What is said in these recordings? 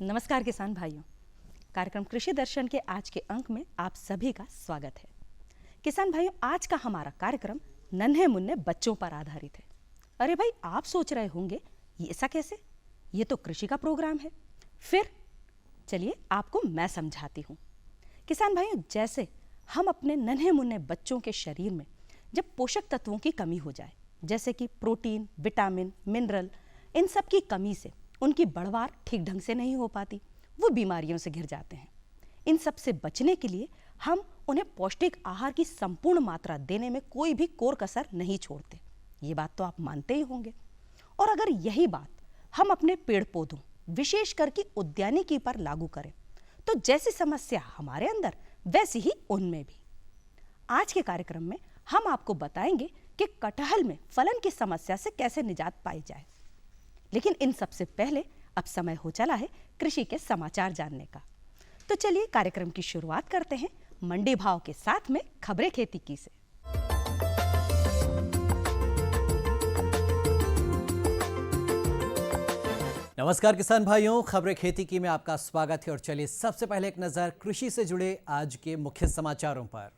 नमस्कार किसान भाइयों, कार्यक्रम कृषि दर्शन के आज के अंक में आप सभी का स्वागत है। किसान भाइयों, आज का हमारा कार्यक्रम नन्हे मुन्ने बच्चों पर आधारित है। अरे भाई, आप सोच रहे होंगे ये ऐसा कैसे? ये तो कृषि का प्रोग्राम है। फिर चलिए आपको मैं समझाती हूँ। किसान भाइयों, जैसे हम अपने नन्हे मुन्ने बच्चों के शरीर में जब पोषक तत्वों की कमी हो जाए, जैसे कि प्रोटीन, विटामिन, मिनरल, इन सब की कमी से उनकी बढ़वार ठीक ढंग से नहीं हो पाती, वो बीमारियों से घिर जाते हैं। इन सब से बचने के लिए हम उन्हें पौष्टिक आहार की संपूर्ण मात्रा देने में कोई भी कोर कसर नहीं छोड़ते। ये बात तो आप मानते ही होंगे। और अगर यही बात हम अपने पेड़ पौधों, विशेष करके उद्यानिकी पर लागू करें, तो जैसी समस्या हमारे अंदर वैसी ही उनमें भी। आज के कार्यक्रम में हम आपको बताएंगे कि कटहल में फलन की समस्या से कैसे निजात पाई जाए। लेकिन इन सबसे पहले अब समय हो चला है कृषि के समाचार जानने का। तो चलिए कार्यक्रम की शुरुआत करते हैं मंडी भाव के साथ में खबरें खेती की से। नमस्कार किसान भाइयों, खबरें खेती की में आपका स्वागत है। और चलिए सबसे पहले एक नजर कृषि से जुड़े आज के मुख्य समाचारों पर।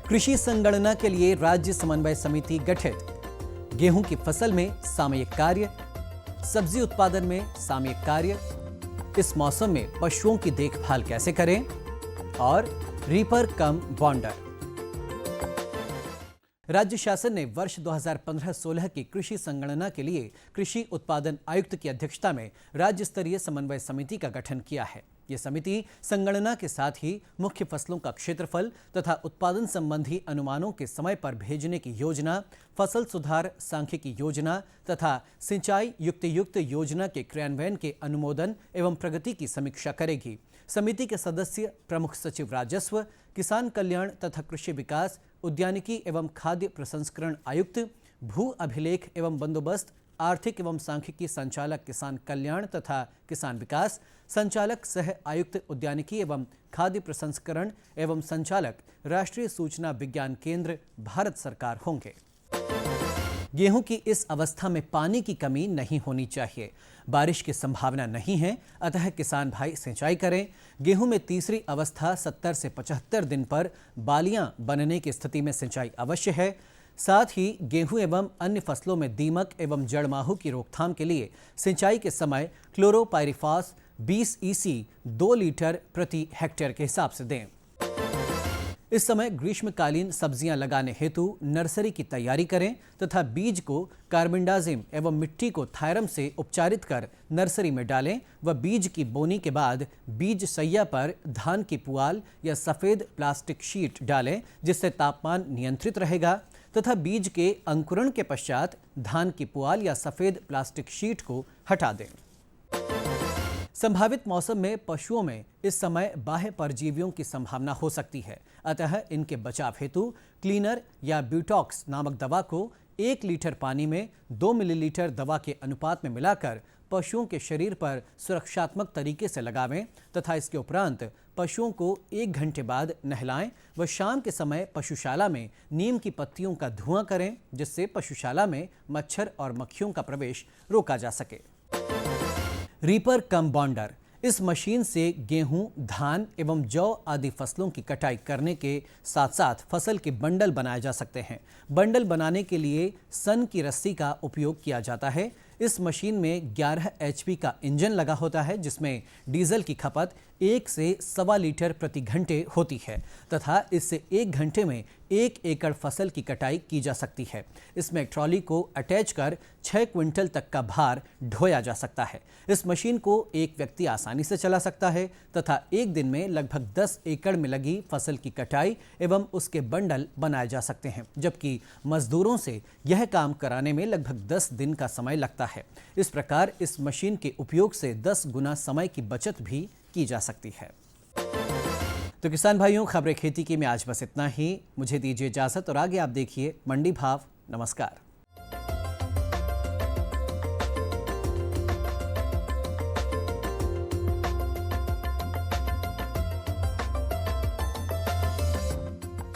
कृषि संगणना के लिए राज्य समन्वय समिति गठित। गेहूं की फसल में सामयिक कार्य, सब्जी उत्पादन में सामयिक कार्य, इस मौसम में पशुओं की देखभाल कैसे करें, और रीपर कम बॉन्डर। राज्य शासन ने वर्ष 2015-16 की कृषि संगणना के लिए कृषि उत्पादन आयुक्त की अध्यक्षता में राज्य स्तरीय समन्वय समिति का गठन किया है। ये समिति संगणना के साथ ही मुख्य फसलों का क्षेत्रफल तथा उत्पादन संबंधी अनुमानों के समय पर भेजने की योजना, फसल सुधार सांख्यिकी योजना तथा सिंचाई युक्त योजना के क्रियान्वयन के अनुमोदन एवं प्रगति की समीक्षा करेगी। समिति के सदस्य प्रमुख सचिव राजस्व, किसान कल्याण तथा कृषि विकास, उद्यानिकी एवं खाद्य प्रसंस्करण आयुक्त, भू अभिलेख एवं बंदोबस्त, आर्थिक एवं सांख्यिकी संचालक किसान कल्याण तथा किसान विकास, संचालक सह आयुक्त उद्यानिकी एवं खाद्य प्रसंस्करण एवं संचालक राष्ट्रीय सूचना विज्ञान केंद्र भारत सरकार होंगे। गेहूं की इस अवस्था में पानी की कमी नहीं होनी चाहिए। बारिश की संभावना नहीं है, अतः किसान भाई सिंचाई करें। गेहूं में तीसरी अवस्था 70 से 75 दिन पर बालियां बनने की स्थिति में सिंचाई अवश्य है। साथ ही गेहूं एवं अन्य फसलों में दीमक एवं जड़माहू की रोकथाम के लिए सिंचाई के समय क्लोरोपाइरिफॉस 20 EC 2 लीटर प्रति हेक्टेयर के हिसाब से दें। इस समय ग्रीष्मकालीन सब्जियां लगाने हेतु नर्सरी की तैयारी करें तथा बीज को कार्बेंडाजिम एवं मिट्टी को थायरम से उपचारित कर नर्सरी में डालें व बीज की बोनी के बाद बीज सैया पर धान की पुआल या सफ़ेद प्लास्टिक शीट डालें, जिससे तापमान नियंत्रित रहेगा, तथा बीज के अंकुरण के पश्चात धान की पुआल या सफ़ेद प्लास्टिक शीट को हटा दें। संभावित मौसम में पशुओं में इस समय बाह्य परजीवियों की संभावना हो सकती है, अतः इनके बचाव हेतु क्लीनर या ब्यूटॉक्स नामक दवा को 1 लीटर पानी में 2 मिलीलीटर दवा के अनुपात में मिलाकर पशुओं के शरीर पर सुरक्षात्मक तरीके से लगावें तथा इसके उपरांत पशुओं को 1 घंटे बाद नहलाएं व शाम के समय पशुशाला में नीम की पत्तियों का धुआं करें, जिससे पशुशाला में मच्छर और मक्खियों का प्रवेश रोका जा सके। रीपर कम बॉन्डर। इस मशीन से गेहूं, धान एवं जौ आदि फसलों की कटाई करने के साथ साथ फसल के बंडल बनाए जा सकते हैं। बंडल बनाने के लिए सन की रस्सी का उपयोग किया जाता है। इस मशीन में 11 HP का इंजन लगा होता है, जिसमें डीजल की खपत 1 से 1.25 लीटर प्रति घंटे होती है तथा इससे 1 घंटे में 1 एकड़ फसल की कटाई की जा सकती है। इसमें ट्रॉली को अटैच कर 6 क्विंटल तक का भार ढोया जा सकता है। इस मशीन को एक व्यक्ति आसानी से चला सकता है तथा एक दिन में लगभग 10 एकड़ में लगी फसल की कटाई एवं उसके बंडल बनाए जा सकते हैं, जबकि मजदूरों से यह काम कराने में लगभग 10 दिन का समय लगता है। इस प्रकार इस मशीन के उपयोग से 10 गुना समय की बचत भी की जा सकती है। तो किसान भाइयों, खबरें खेती की में आज बस इतना ही। मुझे दीजिए इजाजत और आगे आप देखिए मंडी भाव। नमस्कार।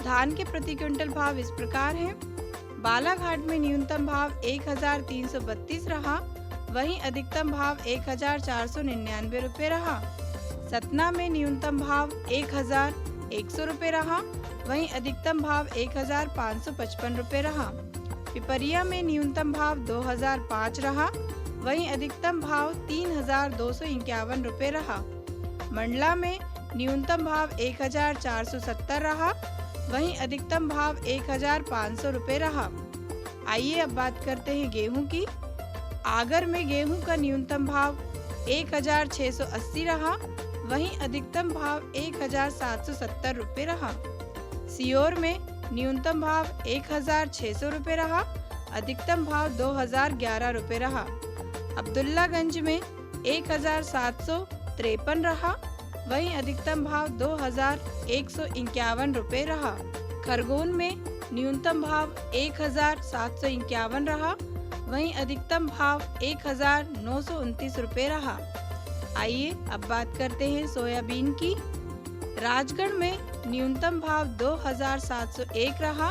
धान के प्रति क्विंटल भाव इस प्रकार हैं। बालाघाट में न्यूनतम भाव 1332 रहा, वहीं अधिकतम भाव 1499 रुपये रहा। सतना में न्यूनतम भाव 1100 रुपये रहा, वहीं अधिकतम भाव 1555 रुपये रहा। पिपरिया में न्यूनतम भाव 2005 रहा, वहीं अधिकतम भाव 3251 रुपये रहा। मंडला में न्यूनतम भाव 1470 रहा, वहीं अधिकतम भाव 1500 रुपये रहा। आइए अब बात करते हैं गेहूं की। आगर में गेहूं का न्यूनतम भाव 1680 रहा, वहीं अधिकतम भाव 1770 रुपये रहा। सीहोर में न्यूनतम भाव 1600 रुपये रहा, अधिकतम भाव 2011 रुपये रहा। अब्दुल्लागंज में 1753 रहा, वहीं अधिकतम भाव 2151 रुपये रहा। खरगोन में न्यूनतम भाव 1751 रहा, वहीं अधिकतम भाव 1929 रुपये रहा। आइए अब बात करते हैं सोयाबीन की। राजगढ़ में न्यूनतम भाव 2701 रहा,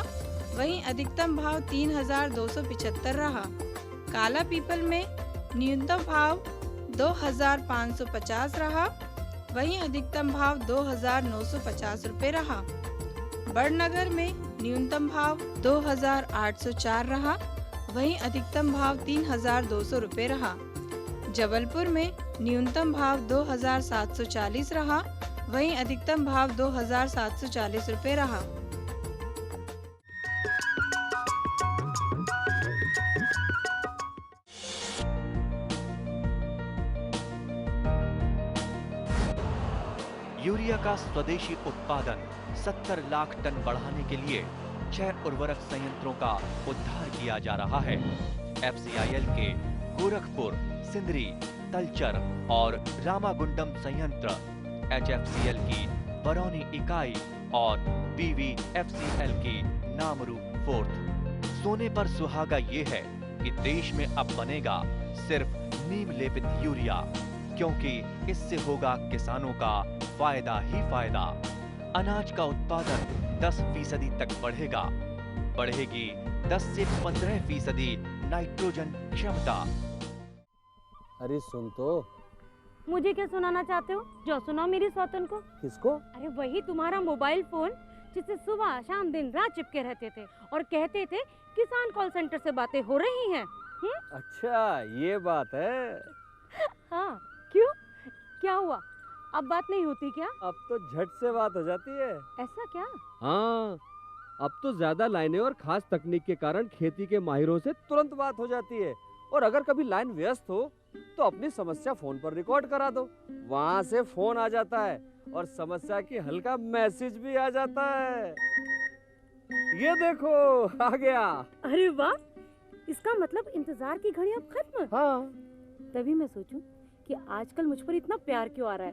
वहीं अधिकतम भाव 3275 रहा। काला पीपल में न्यूनतम भाव 2550 रहा, वहीं अधिकतम भाव 2950 रुपये रहा। बड़नगर में न्यूनतम भाव 2804 रहा, वहीं अधिकतम भाव 3200 रुपये रहा। जबलपुर में न्यूनतम भाव 2740 रहा, वहीं अधिकतम भाव 2740 रुपये रहा। यूरिया का स्वदेशी उत्पादन 70 लाख टन बढ़ाने के लिए 6 उर्वरक संयंत्रों का उद्धार किया जा रहा है। FCIL के गोरखपुर, सिंदरी, तलचर और रामागुंडम संयंत्र, HFCL की बरौनी इकाई और BVFCL की नामरू फोर्थ। सोने पर सुहागा ये है कि देश में अब बनेगा सिर्फ नीम लेपित यूरिया, क्योंकि इससे होगा किसानों का फायदा ही फायदा। अनाज का उत्पादन 10% तक बढ़ेगा। बढ़ेगी 10 से 15% नाइट्रोजन क्षमता। अरे सुन तो। मुझे क्या सुनाना चाहते हो? जो सुनाओ मेरी सौतन को। किसको? अरे वही तुम्हारा मोबाइल फोन जिससे सुबह शाम दिन रात चिपके रहते थे और कहते थे किसान कॉल सेंटर से बातें हो रही हैं। अच्छा ये बात है। हाँ क्यों, क्या हुआ? अब बात नहीं होती क्या? अब तो झट से बात हो जाती है। ऐसा क्या? हाँ, अब तो ज्यादा लाइनें और खास तकनीक के कारण खेती के माहिरों से तुरंत बात हो जाती है। और अगर कभी लाइन व्यस्त हो तो अपनी समस्या फोन पर रिकॉर्ड करा दो, वहाँ से फोन आ जाता है और समस्या की हल का मैसेज भी आ जाता है। ये देखो आ गया। अरे वाह, इसका मतलब इंतजार की घड़ी अब खत्म। हाँ, तभी मैं सोचूं कि आजकल मुझ पर इतना प्यार क्यों आ रहा है।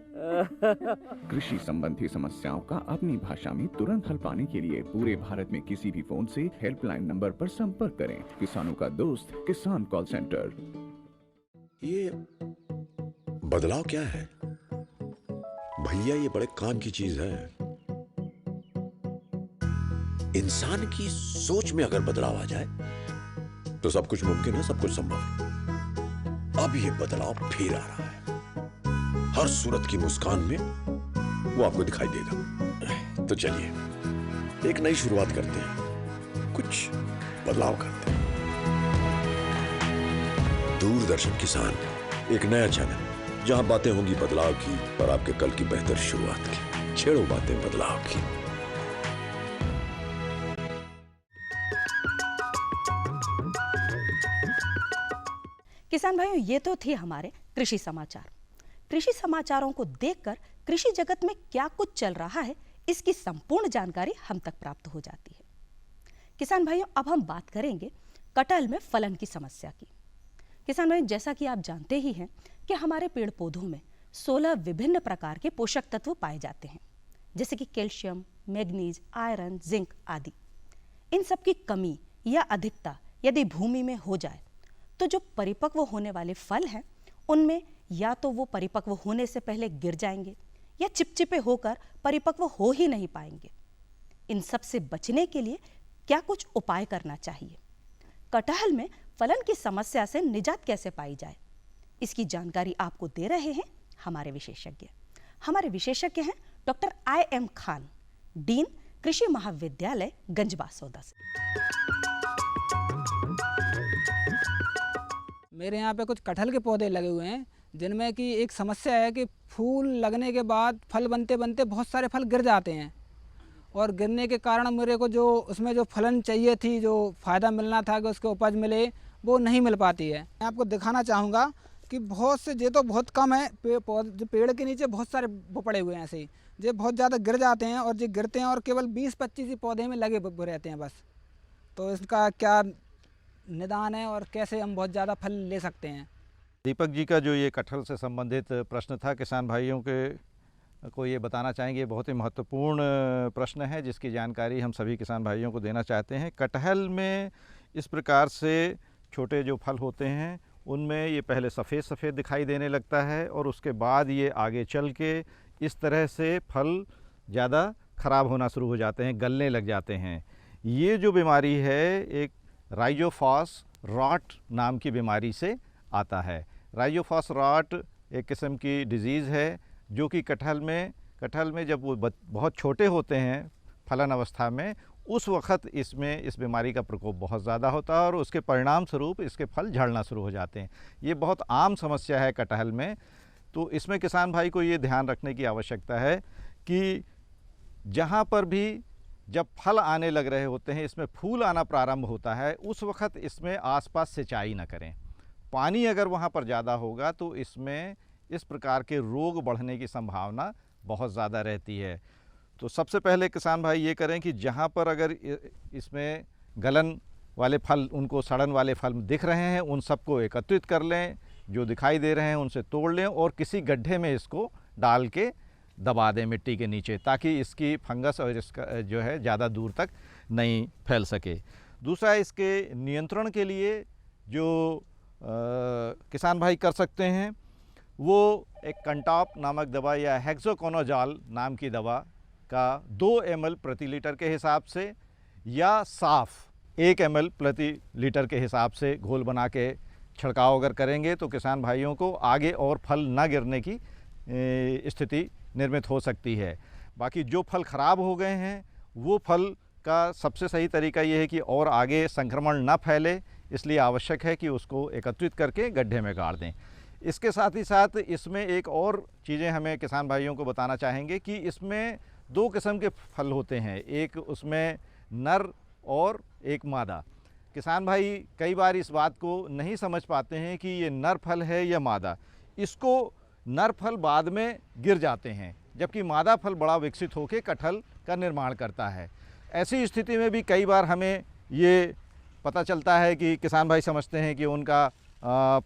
कृषि संबंधी समस्याओं का अपनी भाषा में तुरंत हल पाने के लिए पूरे भारत में किसी भी फोन से हेल्पलाइन नंबर पर संपर्क करें। किसानों का दोस्त किसान कॉल सेंटर। ये बदलाव क्या है भैया? ये बड़े काम की चीज है। इंसान की सोच में अगर बदलाव आ जाए तो सब कुछ मुमकिन है, सब कुछ संभव है। अब ये बदलाव फिर आ रहा है। हर सूरत की मुस्कान में वो आपको दिखाई देगा। तो चलिए एक नई शुरुआत करते हैं, कुछ बदलाव करते हैं। दूरदर्शन किसान, एक नया चैनल जहां बातें होंगी बदलाव की और आपके कल की बेहतर शुरुआत की। छेड़ो बातें बदलाव की। किसान भाइयों, ये तो थे हमारे कृषि समाचार। कृषि समाचारों को देखकर कृषि जगत में क्या कुछ चल रहा है, इसकी संपूर्ण जानकारी हम तक प्राप्त हो जाती है। किसान भाइयों, अब हम बात करेंगे कटहल में फलन की समस्या की। किसान भाइयों, जैसा कि आप जानते ही हैं कि हमारे पेड़ पौधों में 16 विभिन्न प्रकार के पोषक तत्व पाए जाते हैं, जैसे कि कैल्शियम, मैग्नीज, आयरन, जिंक आदि। इन सब की कमी या अधिकता यदि भूमि में हो जाए तो जो परिपक्व होने वाले फल हैं उनमें या तो वो परिपक्व होने से पहले गिर जाएंगे या चिपचिपे होकर परिपक्व हो ही नहीं पाएंगे। इन सब से बचने के लिए क्या कुछ उपाय करना चाहिए? कटहल में फलन की समस्या से निजात कैसे पाई जाए? इसकी जानकारी आपको दे रहे हैं हमारे विशेषज्ञ हैं डॉक्टर IM खान, डीन कृषि महाविद्यालय गंजबासौदा से। मेरे यहाँ पे कुछ कटहल के पौधे लगे हुए हैं जिनमें कि एक समस्या है कि फूल लगने के बाद फल बनते बनते बहुत सारे फल गिर जाते हैं और गिरने के कारण मेरे को जो उसमें जो फलन चाहिए थी, जो फ़ायदा मिलना था कि उसके उपज मिले, वो नहीं मिल पाती है। मैं आपको दिखाना चाहूँगा कि बहुत से ये तो बहुत कम है, पेड़ के नीचे बहुत सारे वो पड़े हुए हैं ऐसे ही, ये बहुत ज़्यादा गिर जाते हैं और ये गिरते हैं और केवल 20-25 ही पौधे में लगे रहते हैं बस। तो इसका क्या निदान है और कैसे हम बहुत ज़्यादा फल ले सकते हैं? दीपक जी का जो ये कटहल से संबंधित प्रश्न था, किसान भाइयों को ये बताना चाहेंगे, बहुत ही महत्वपूर्ण प्रश्न है जिसकी जानकारी हम सभी किसान भाइयों को देना चाहते हैं। कटहल में इस प्रकार से छोटे जो फल होते हैं उनमें ये पहले सफ़ेद सफ़ेद दिखाई देने लगता है और उसके बाद ये आगे चल के इस तरह से फल ज़्यादा ख़राब होना शुरू हो जाते हैं, गलने लग जाते हैं। ये जो बीमारी है एक राइजोफॉस रॉट नाम की बीमारी से आता है। राइजोफॉस रॉट एक किस्म की डिजीज़ है जो कि कटहल में जब वो बहुत छोटे होते हैं फलन अवस्था में, उस वक़्त इसमें इस बीमारी का प्रकोप बहुत ज़्यादा होता है और उसके परिणाम स्वरूप इसके फल झड़ना शुरू हो जाते हैं। ये बहुत आम समस्या है कटहल में। तो इसमें किसान भाई को ये ध्यान रखने की आवश्यकता है कि जहाँ पर भी जब फल आने लग रहे होते हैं, इसमें फूल आना प्रारंभ होता है, उस वक़्त इसमें आसपास सिंचाई न करें। पानी अगर वहाँ पर ज़्यादा होगा तो इसमें इस प्रकार के रोग बढ़ने की संभावना बहुत ज़्यादा रहती है। तो सबसे पहले किसान भाई ये करें कि जहाँ पर अगर इसमें गलन वाले फल, उनको सड़न वाले फल दिख रहे हैं, उन सबको एकत्रित कर लें, जो दिखाई दे रहे हैं उनसे तोड़ लें और किसी गड्ढे में इसको डाल के दबा दें मिट्टी के नीचे, ताकि इसकी फंगस और इसका जो है ज़्यादा दूर तक नहीं फैल सके। दूसरा, इसके नियंत्रण के लिए जो किसान भाई कर सकते हैं वो एक कंटॉप नामक दवा या हेक्सोकोनाजोल नाम की दवा का 2 ml प्रति लीटर के हिसाब से या साफ 1 ml प्रति लीटर के हिसाब से घोल बना के छिड़काव अगर करेंगे तो किसान भाइयों को आगे और फल ना गिरने की स्थिति निर्मित हो सकती है। बाकी जो फल ख़राब हो गए हैं वो फल का सबसे सही तरीका ये है कि और आगे संक्रमण ना फैले, इसलिए आवश्यक है कि उसको एकत्रित करके गड्ढे में गाड़ दें। इसके साथ ही साथ इसमें एक और चीज़ें हमें किसान भाइयों को बताना चाहेंगे कि इसमें 2 किस्म के फल होते हैं, एक उसमें नर और एक मादा। किसान भाई कई बार इस बात को नहीं समझ पाते हैं कि ये नर फल है या मादा। इसको नर फल बाद में गिर जाते हैं, जबकि मादा फल बड़ा विकसित होकर कटहल का निर्माण करता है। ऐसी स्थिति में भी कई बार हमें ये पता चलता है कि किसान भाई समझते हैं कि उनका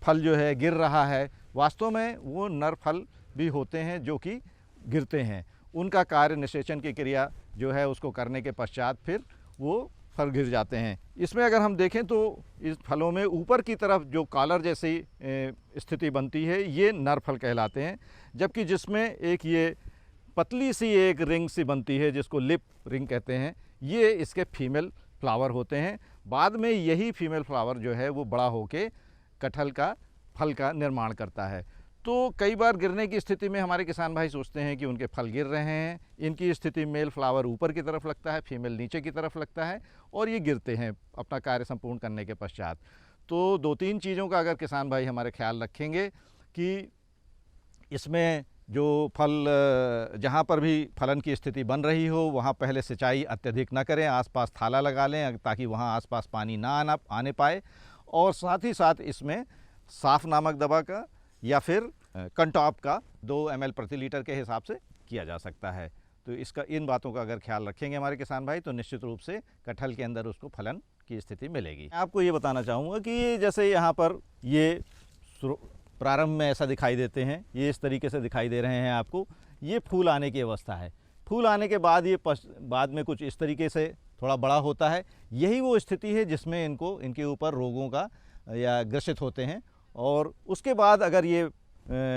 फल जो है गिर रहा है, वास्तव में वो नर फल भी होते हैं जो कि गिरते हैं। उनका कार्य निषेचन की क्रिया जो है उसको करने के पश्चात फिर वो फल गिर जाते हैं। इसमें अगर हम देखें तो इस फलों में ऊपर की तरफ जो कॉलर जैसी स्थिति बनती है ये नर फल कहलाते हैं, जबकि जिसमें एक ये पतली सी एक रिंग सी बनती है जिसको लिप रिंग कहते हैं, ये इसके फीमेल फ्लावर होते हैं। बाद में यही फीमेल फ्लावर जो है वो बड़ा होके कटहल का फल का निर्माण करता है। तो कई बार गिरने की स्थिति में हमारे किसान भाई सोचते हैं कि उनके फल गिर रहे हैं। इनकी स्थिति मेल फ्लावर ऊपर की तरफ लगता है, फीमेल नीचे की तरफ लगता है और ये गिरते हैं अपना कार्य संपूर्ण करने के पश्चात। तो 2-3 चीज़ों का अगर किसान भाई हमारे ख्याल रखेंगे कि इसमें जो फल जहाँ पर भी फलन की स्थिति बन रही हो वहाँ पहले सिंचाई अत्यधिक न करें, आसपास थाला लगा लें ताकि वहाँ आसपास पानी ना आने पाए, और साथ ही साथ इसमें साफ नामक दवा का या फिर कंटॉप का 2 ml प्रति लीटर के हिसाब से किया जा सकता है। तो इसका इन बातों का अगर ख्याल रखेंगे हमारे किसान भाई तो निश्चित रूप से कटहल के अंदर उसको फलन की स्थिति मिलेगी। मैं आपको ये बताना चाहूँगा कि जैसे यहाँ पर ये प्रारंभ में ऐसा दिखाई देते हैं, ये इस तरीके से दिखाई दे रहे हैं आपको, ये फूल आने की अवस्था है। फूल आने के बाद ये बाद में कुछ इस तरीके से थोड़ा बड़ा होता है। यही वो स्थिति है जिसमें इनके ऊपर रोगों का या ग्रसित होते हैं, और उसके बाद अगर ये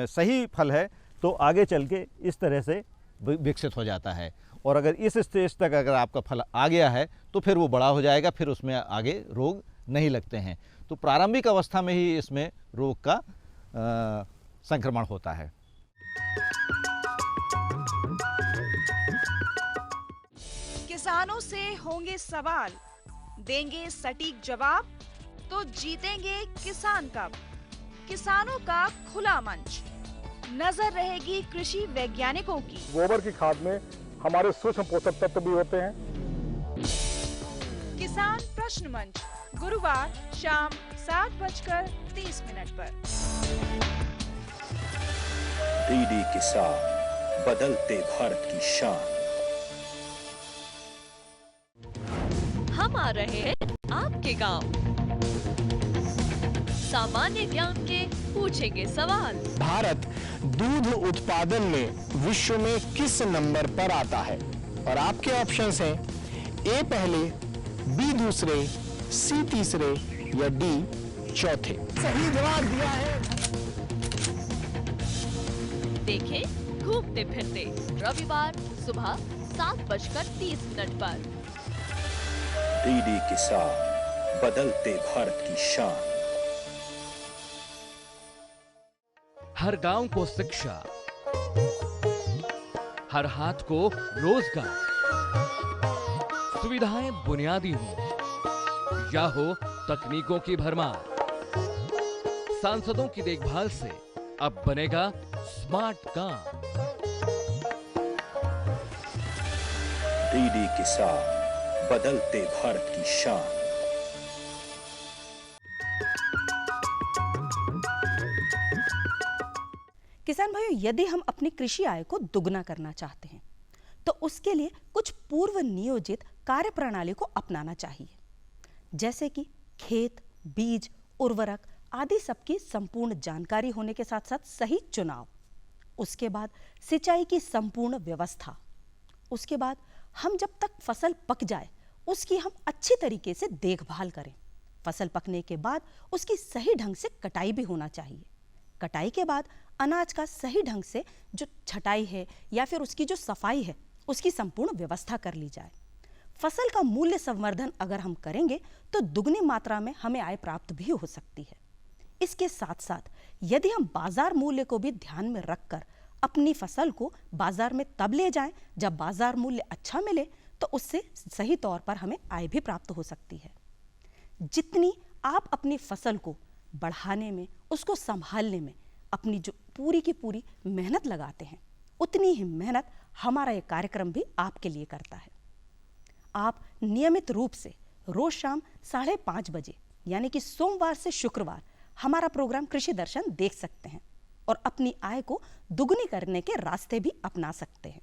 सही फल है तो आगे चल के इस तरह से विकसित हो जाता है। और अगर इस स्टेज तक अगर आपका फल आ गया है तो फिर वो बड़ा हो जाएगा, फिर उसमें आगे रोग नहीं लगते हैं। तो प्रारंभिक अवस्था में ही इसमें रोग का संक्रमण होता है। किसानों से होंगे सवाल, देंगे सटीक जवाब, तो जीतेंगे किसान कप। किसानों का खुला मंच, नजर रहेगी कृषि वैज्ञानिकों की। गोबर की खाद में हमारे सूक्ष्म पोषक तत्व भी होते हैं। किसान प्रश्न मंच, गुरुवार शाम 7:30 पर। डीडी किसान, बदलते भारत की शान। हम आ रहे हैं आपके गांव, सामान्य ज्ञान के पूछेंगे सवाल। भारत दूध उत्पादन में विश्व में किस नंबर पर आता है? और आपके ऑप्शंस हैं ए पहले, बी दूसरे, सी तीसरे या डी चौथे। सही जवाब दिया है। देखें घूमते फिरते रविवार सुबह 7:30 पर। डीडी किसान, बदलते भारत की शान। हर गांव को शिक्षा, हर हाथ को रोजगार, सुविधाएं बुनियादी हो या हो तकनीकों की भरमार, सांसदों की देखभाल से अब बनेगा स्मार्ट काम। डीडी किसान, बदलते भारत की शान। किसान भाइयों, यदि हम अपनी कृषि आय को दुगना करना चाहते हैं तो उसके लिए कुछ पूर्व नियोजित कार्य प्रणाली को अपनाना चाहिए, जैसे कि खेत, बीज, उर्वरक आदि सबकी संपूर्ण जानकारी होने के साथ साथ सही चुनाव, उसके बाद सिंचाई की संपूर्ण व्यवस्था, उसके बाद हम जब तक फसल पक जाए उसकी हम अच्छी तरीके से देखभाल करें। फसल पकने के बाद उसकी सही ढंग से कटाई भी होना चाहिए। कटाई के बाद अनाज का सही ढंग से जो छटाई है या फिर उसकी जो सफाई है उसकी संपूर्ण व्यवस्था कर ली जाए। फसल का मूल्य संवर्धन अगर हम करेंगे तो दुगनी मात्रा में हमें आय प्राप्त भी हो सकती है। इसके साथ साथ यदि हम बाजार मूल्य को भी ध्यान में रखकर अपनी फसल को बाजार में तब ले जाएं जब बाजार मूल्य अच्छा मिले तो उससे सही तौर पर हमें आय भी प्राप्त हो सकती है। जितनी आप अपनी फसल को बढ़ाने में, उसको संभालने में अपनी जो पूरी की पूरी मेहनत लगाते हैं, उतनी ही मेहनत हमारा ये कार्यक्रम भी आपके लिए करता है। आप नियमित रूप से रोज शाम 5:30 बजे यानी कि सोमवार से शुक्रवार हमारा प्रोग्राम कृषि दर्शन देख सकते हैं और अपनी आय को दुगनी करने के रास्ते भी अपना सकते हैं।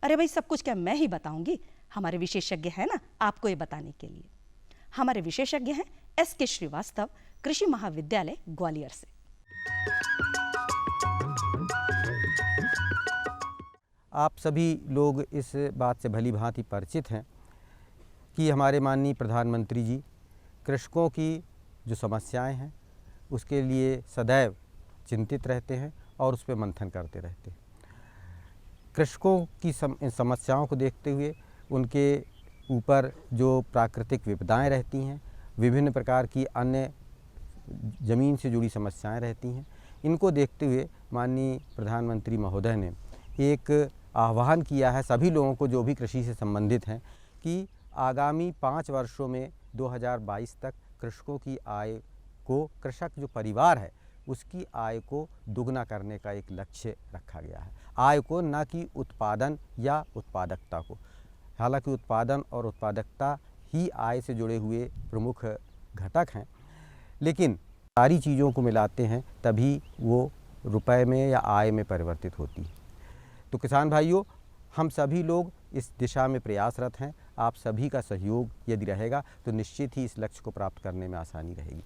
अरे भाई, सब कुछ क्या मैं ही बताऊंगी? हमारे विशेषज्ञ हैं ना आपको ये बताने के लिए। हमारे विशेषज्ञ हैं SK श्रीवास्तव, कृषि महाविद्यालय ग्वालियर से। आप सभी लोग इस बात से भली भांति परिचित हैं कि हमारे माननीय प्रधानमंत्री जी कृषकों की जो समस्याएं हैं उसके लिए सदैव चिंतित रहते हैं और उस पर मंथन करते रहते हैं। कृषकों की समस्याओं को देखते हुए उनके ऊपर जो प्राकृतिक विपदाएं रहती हैं, विभिन्न प्रकार की अन्य ज़मीन से जुड़ी समस्याएं रहती हैं, इनको देखते हुए माननीय प्रधानमंत्री महोदय ने एक आह्वान किया है सभी लोगों को जो भी कृषि से संबंधित हैं कि आगामी 5 वर्षों में 2022 तक कृषकों की आय को, कृषक जो परिवार है उसकी आय को दुगना करने का एक लक्ष्य रखा गया है। आय को, न कि उत्पादन या उत्पादकता को। हालांकि उत्पादन और उत्पादकता ही आय से जुड़े हुए प्रमुख घटक हैं, लेकिन सारी चीज़ों को मिलाते हैं तभी वो रुपए में या आय में परिवर्तित होती है। तो किसान भाइयों, हम सभी लोग इस दिशा में प्रयासरत हैं। आप सभी का सहयोग यदि रहेगा तो निश्चित ही इस लक्ष्य को प्राप्त करने में आसानी रहेगी।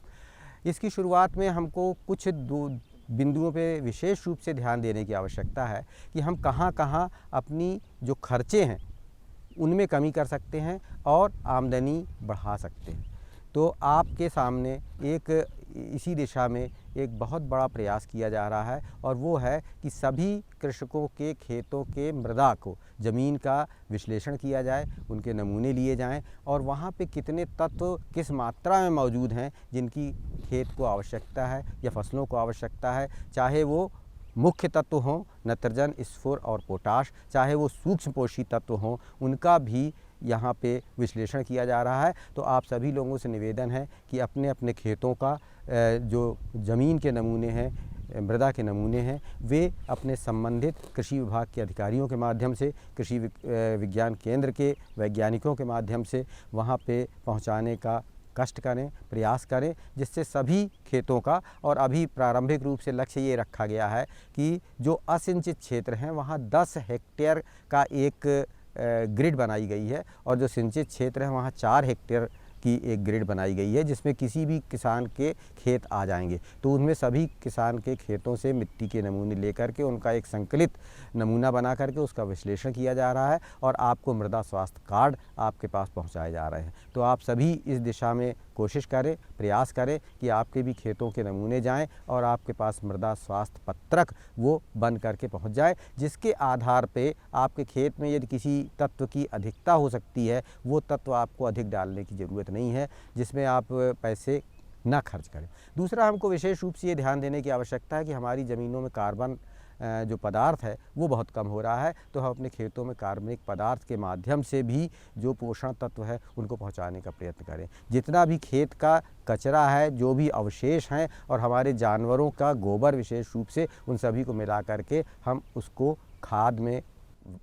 इसकी शुरुआत में हमको कुछ बिंदुओं पे विशेष रूप से ध्यान देने की आवश्यकता है कि हम कहाँ कहाँ अपनी जो खर्चे हैं उनमें कमी कर सकते हैं और आमदनी बढ़ा सकते हैं। तो आपके सामने एक इसी दिशा में एक बहुत बड़ा प्रयास किया जा रहा है, और वो है कि सभी कृषकों के खेतों के मृदा को, ज़मीन का विश्लेषण किया जाए, उनके नमूने लिए जाएं और वहाँ पे कितने तत्व किस मात्रा में मौजूद हैं जिनकी खेत को आवश्यकता है या फसलों को आवश्यकता है, चाहे वो मुख्य तत्व हों नत्रजन, स्फुर और पोटाश, चाहे वो सूक्ष्म पोषी तत्व हों, उनका भी यहाँ पे विश्लेषण किया जा रहा है। तो आप सभी लोगों से निवेदन है कि अपने अपने खेतों का जो ज़मीन के नमूने हैं, मृदा के नमूने हैं, वे अपने संबंधित कृषि विभाग के अधिकारियों के माध्यम से, कृषि विज्ञान केंद्र के वैज्ञानिकों के माध्यम से वहाँ पे पहुँचाने का कष्ट करें, प्रयास करें, जिससे सभी खेतों का, और अभी प्रारंभिक रूप से लक्ष्य ये रखा गया है कि जो असिंचित क्षेत्र हैं वहाँ 10 हेक्टेयर का एक ग्रिड बनाई गई है, और जो सिंचित क्षेत्र है वहाँ 4 हेक्टेयर की एक ग्रिड बनाई गई है, जिसमें किसी भी किसान के खेत आ जाएंगे। तो उनमें सभी किसान के खेतों से मिट्टी के नमूने लेकर के उनका एक संकलित नमूना बना करके उसका विश्लेषण किया जा रहा है, और आपको मृदा स्वास्थ्य कार्ड आपके पास पहुंचाए जा रहे हैं। तो आप सभी इस दिशा में कोशिश करें, प्रयास करें कि आपके भी खेतों के नमूने जाएं और आपके पास मृदा स्वास्थ्य पत्रक वो बन करके पहुंच जाए, जिसके आधार पे आपके खेत में यदि किसी तत्व की अधिकता हो सकती है, वो तत्व आपको अधिक डालने की ज़रूरत नहीं है, जिसमें आप पैसे ना खर्च करें। दूसरा, हमको विशेष रूप से ये ध्यान देने की आवश्यकता है कि हमारी ज़मीनों में कार्बन जो पदार्थ है वो बहुत कम हो रहा है, तो हम अपने खेतों में कार्बनिक पदार्थ के माध्यम से भी जो पोषण तत्व है उनको पहुंचाने का प्रयत्न करें। जितना भी खेत का कचरा है, जो भी अवशेष हैं, और हमारे जानवरों का गोबर विशेष रूप से, उन सभी को मिला करके हम उसको खाद में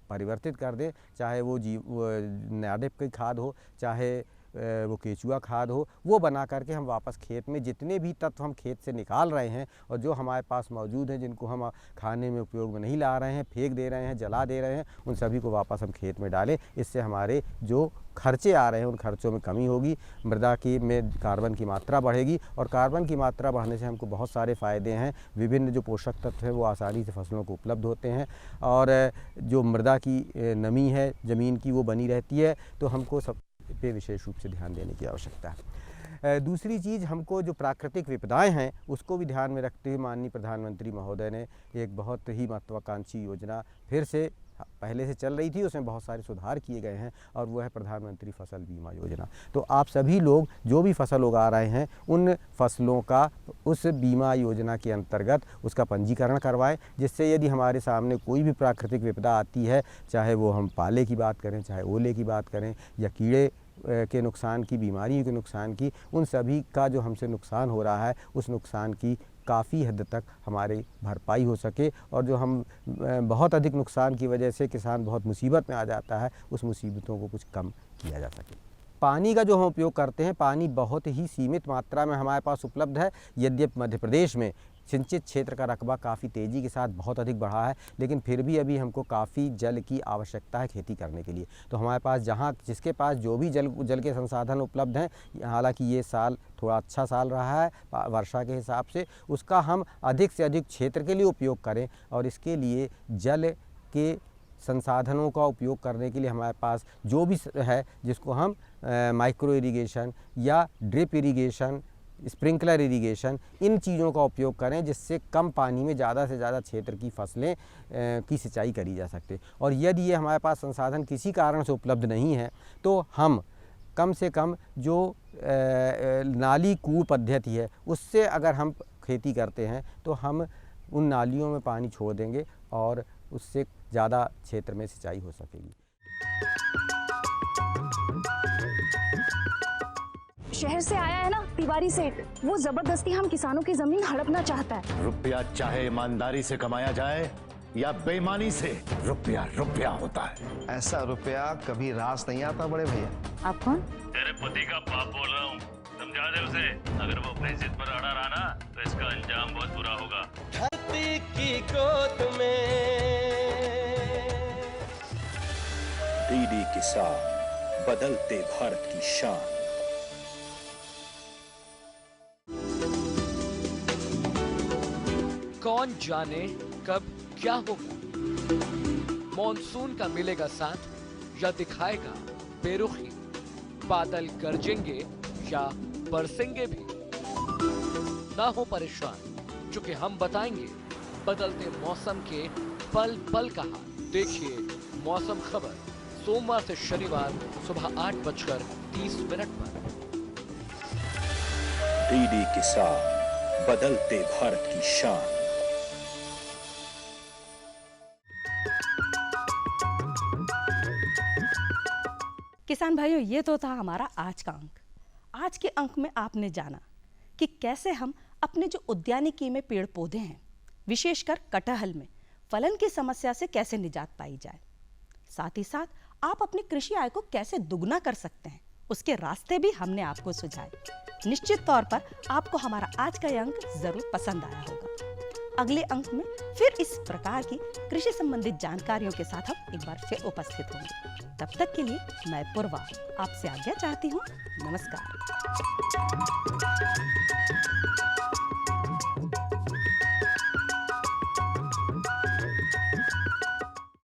परिवर्तित कर दें, चाहे वो नाडेप की खाद हो, चाहे वो केचुआ खाद हो, वो बना करके हम वापस खेत में जितने भी तत्व हम खेत से निकाल रहे हैं और जो हमारे पास मौजूद हैं, जिनको हम खाने में उपयोग में नहीं ला रहे हैं, फेंक दे रहे हैं, जला दे रहे हैं, उन सभी को वापस हम खेत में डालें। इससे हमारे जो खर्चे आ रहे हैं उन खर्चों में कमी होगी, मृदा की में कार्बन की मात्रा बढ़ेगी, और कार्बन की मात्रा बढ़ने से हमको बहुत सारे फ़ायदे हैं। विभिन्न जो पोषक तत्व हैं वो आसानी से फसलों को उपलब्ध होते हैं, और जो मृदा की नमी है ज़मीन की वो बनी रहती है। तो हमको सब पे विशेष रूप से ध्यान देने की आवश्यकता है। दूसरी चीज़, हमको जो प्राकृतिक विपदाएं हैं उसको भी ध्यान में रखते हुए माननीय प्रधानमंत्री महोदय ने एक बहुत ही महत्वाकांक्षी योजना फिर से पहले से चल रही थी, उसमें बहुत सारे सुधार किए गए हैं, और वो है प्रधानमंत्री फसल बीमा योजना। तो आप सभी लोग जो भी फसल उगा रहे हैं उन फसलों का उस बीमा योजना के अंतर्गत उसका पंजीकरण करवाएं, जिससे यदि हमारे सामने कोई भी प्राकृतिक विपदा आती है, चाहे वो हम पाले की बात करें, चाहे ओले की बात करें, या कीड़े के नुकसान की, बीमारियों के नुकसान की, उन सभी का जो हमसे नुकसान हो रहा है उस नुकसान की काफ़ी हद तक हमारी भरपाई हो सके, और जो हम बहुत अधिक नुकसान की वजह से किसान बहुत मुसीबत में आ जाता है, उस मुसीबतों को कुछ कम किया जा सके। पानी का जो हम उपयोग करते हैं, पानी बहुत ही सीमित मात्रा में हमारे पास उपलब्ध है। यद्यपि मध्य प्रदेश में सिंचित क्षेत्र का रकबा काफ़ी तेज़ी के साथ बहुत अधिक बढ़ा है, लेकिन फिर भी अभी हमको काफ़ी जल की आवश्यकता है खेती करने के लिए। तो हमारे पास जहाँ जिसके पास जो भी जल के संसाधन उपलब्ध हैं, हालांकि ये साल थोड़ा अच्छा साल रहा है वर्षा के हिसाब से, उसका हम अधिक से अधिक क्षेत्र के लिए उपयोग करें, और इसके लिए जल के संसाधनों का उपयोग करने के लिए हमारे पास जो भी है, जिसको हम माइक्रो इरिगेशन या ड्रिप इरिगेशन, स्प्रिंकलर इरिगेशन, इन चीज़ों का उपयोग करें, जिससे कम पानी में ज़्यादा से ज़्यादा क्षेत्र की फसलें की सिंचाई करी जा सकते। और यदि ये हमारे पास संसाधन किसी कारण से उपलब्ध नहीं है, तो हम कम से कम जो नाली कूड़ पद्धति है उससे अगर हम खेती करते हैं, तो हम उन नालियों में पानी छोड़ देंगे और उससे ज़्यादा क्षेत्र में सिंचाई हो सकेगी। शहर से आया है ना तिवारी सेठ, वो जबरदस्ती हम किसानों की जमीन हड़पना चाहता है। रुपया चाहे ईमानदारी से कमाया जाए या बेईमानी से, रुपया रुपया होता है। ऐसा रुपया कभी रास नहीं आता बड़े भैया। आप कौन? तेरे पति का बाप बोल रहा हूँ, समझा दे उसे। अगर वो अपनी जिद पर अड़ा रहा ना, तो इसका अंजाम बहुत बुरा होगा। धरती की गोद में डीडी किसान, बदलते भारत की शान। कौन जाने कब क्या होगा, मॉनसून का मिलेगा साथ या दिखाएगा बेरुखी, बादल गरजेंगे या बरसेंगे भी। ना हो परेशान, क्योंकि हम बताएंगे बदलते मौसम के पल पल का हाल। देखिए मौसम खबर सोमवार से शनिवार सुबह 8:30 पर। डीडी किसान, बदलते भारत की शान। किसान भाइयों, ये तो था हमारा आज का अंक। आज के अंक में आपने जाना कि कैसे हम अपने जो उद्यानिकी में पेड़ पौधे हैं, विशेषकर कटहल में फलन की समस्या से कैसे निजात पाई जाए। साथ ही साथ आप अपनी कृषि आय को कैसे दुगना कर सकते हैं, उसके रास्ते भी हमने आपको सुझाए। निश्चित तौर पर आपको हमारा आज का यह अंक जरूर पसंद आया होगा। अगले अंक में फिर इस प्रकार की कृषि संबंधित जानकारियों के साथ हम एक बार फिर उपस्थित होंगे। तब तक के लिए मैं पूर्वा आपसे आज्ञा चाहती हूँ। नमस्कार।